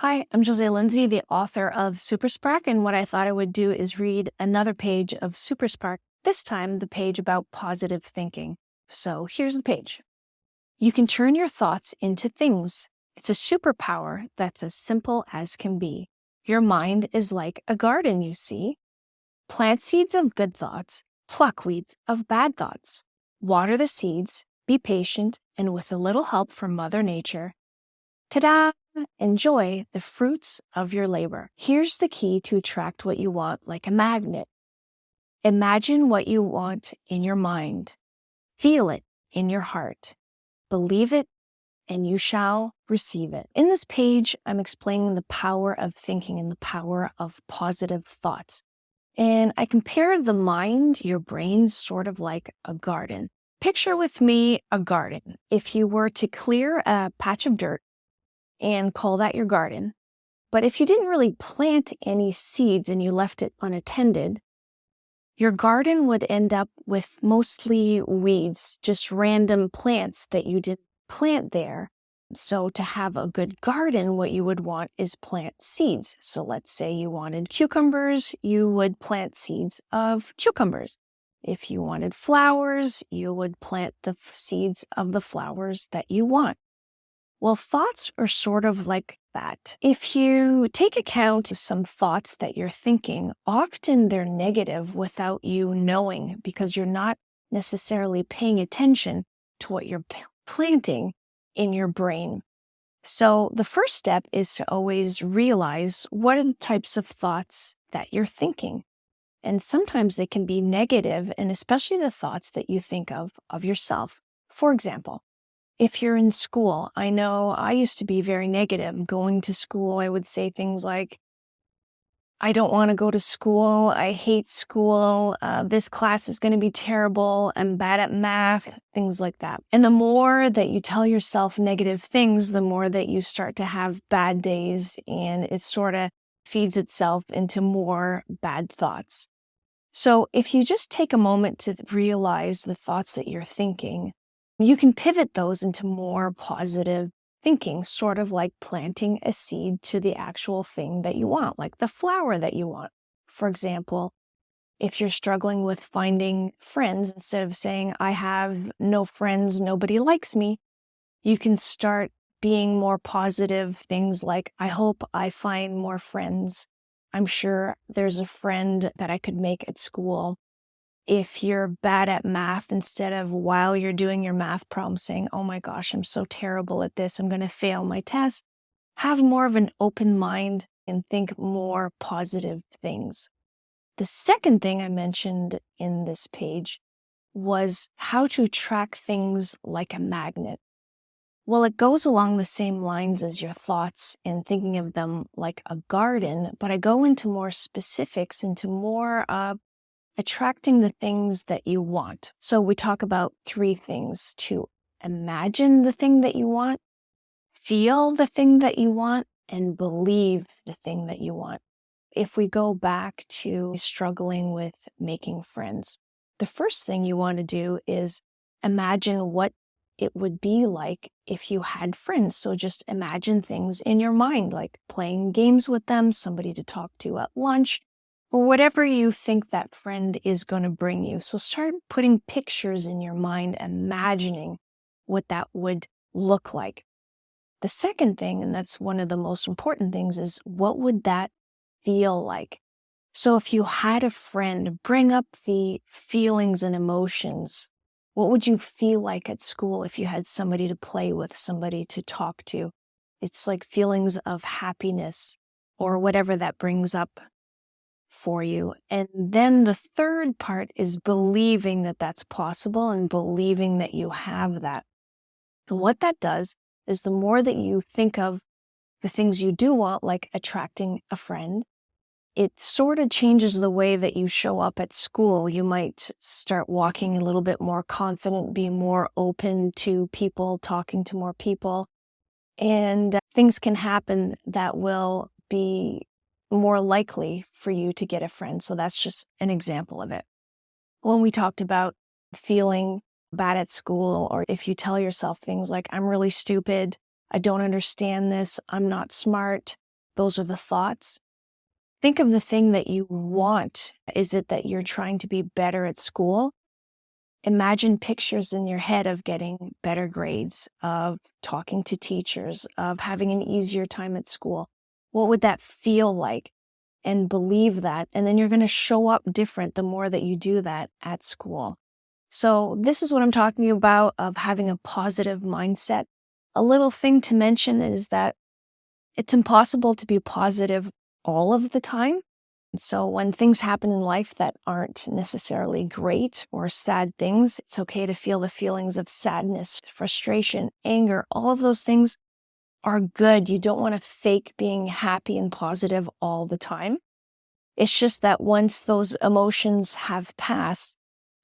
Hi, I'm Josée Lindsay, the author of Super Spark, and what I thought I would do is read another page of Super Spark, this time the page about positive thinking. So here's the page. You can turn your thoughts into things. It's a superpower that's as simple as can be. Your mind is like a garden, you see. Plant seeds of good thoughts, pluck weeds of bad thoughts. Water the seeds, be patient, and with a little help from Mother Nature, ta-da! Enjoy the fruits of your labor. Here's the key to attract what you want like a magnet. Imagine what you want in your mind. Feel it in your heart. Believe it, and you shall receive it. In this page, I'm explaining the power of thinking and the power of positive thoughts. And I compare the mind, your brain, sort of like a garden. Picture with me a garden. If you were to clear a patch of dirt and call that your garden. But if you didn't really plant any seeds and you left it unattended, your garden would end up with mostly weeds, just random plants that you didn't plant there. So to have a good garden, what you would want is plant seeds. So let's say you wanted cucumbers, you would plant seeds of cucumbers. If you wanted flowers, you would plant the seeds of the flowers that you want. Well, thoughts are sort of like that. If you take account of some thoughts that you're thinking, often they're negative without you knowing because you're not necessarily paying attention to what you're planting in your brain. So the first step is to always realize what are the types of thoughts that you're thinking. And sometimes they can be negative, and especially the thoughts that you think of yourself. For example, if you're in school, I know I used to be very negative. Going to school, I would say things like, I don't want to go to school. I hate school. This class is going to be terrible. I'm bad at math, things like that. And the more that you tell yourself negative things, the more that you start to have bad days, and it sort of feeds itself into more bad thoughts. So if you just take a moment to realize the thoughts that you're thinking, you can pivot those into more positive thinking, sort of like planting a seed to the actual thing that you want, like the flower that you want. For example, if you're struggling with finding friends, instead of saying, I have no friends, nobody likes me, you can start being more positive things like, I hope I find more friends. I'm sure there's a friend that I could make at school. If you're bad at math, instead of while you're doing your math problem saying, oh my gosh, I'm so terrible at this, I'm going to fail my test, have more of an open mind and think more positive things. The second thing I mentioned in this page was how to track things like a magnet. Well, it goes along the same lines as your thoughts and thinking of them like a garden, but I go into more specifics, into more attracting the things that you want. So we talk about three things: to imagine the thing that you want, feel the thing that you want, and believe the thing that you want. If we go back to struggling with making friends, the first thing you want to do is imagine what it would be like if you had friends. So just imagine things in your mind, like playing games with them, somebody to talk to at lunch, or whatever you think that friend is going to bring you. So start putting pictures in your mind, imagining what that would look like. The second thing, and that's one of the most important things, is what would that feel like? So if you had a friend, bring up the feelings and emotions. What would you feel like at school if you had somebody to play with, somebody to talk to? It's like feelings of happiness or whatever that brings up for you. And then the third part is believing that that's possible and believing that you have that. And what that does is the more that you think of the things you do want, like attracting a friend, it sort of changes the way that you show up at school. You might start walking a little bit more confident, be more open to people, talking to more people, and things can happen that will be more likely for you to get a friend. So that's just an example of it. When we talked about feeling bad at school, or if you tell yourself things like, I'm really stupid, I don't understand this, I'm not smart, Those are the thoughts. Think of the thing that you want. Is it that you're trying to be better at school? Imagine pictures in your head of getting better grades, of talking to teachers, of having an easier time at school. What would that feel like? And believe that. And then you're going to show up different the more that you do that at school. So this is what I'm talking about, of having a positive mindset. A little thing to mention is that it's impossible to be positive all of the time. So when things happen in life that aren't necessarily great or sad things, it's okay to feel the feelings of sadness, frustration, anger. All of those things are good. You don't want to fake being happy and positive all the time. It's just that once those emotions have passed,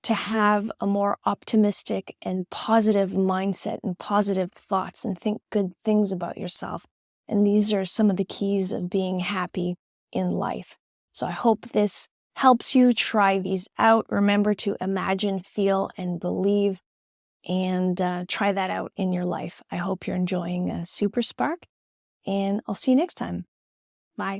to have a more optimistic and positive mindset and positive thoughts and think good things about yourself. And these are some of the keys of being happy in life. So I hope this helps you. Try these out. Remember to imagine, feel, and believe, and try that out in your life. I hope you're enjoying Super Spark, and I'll see you next time. Bye.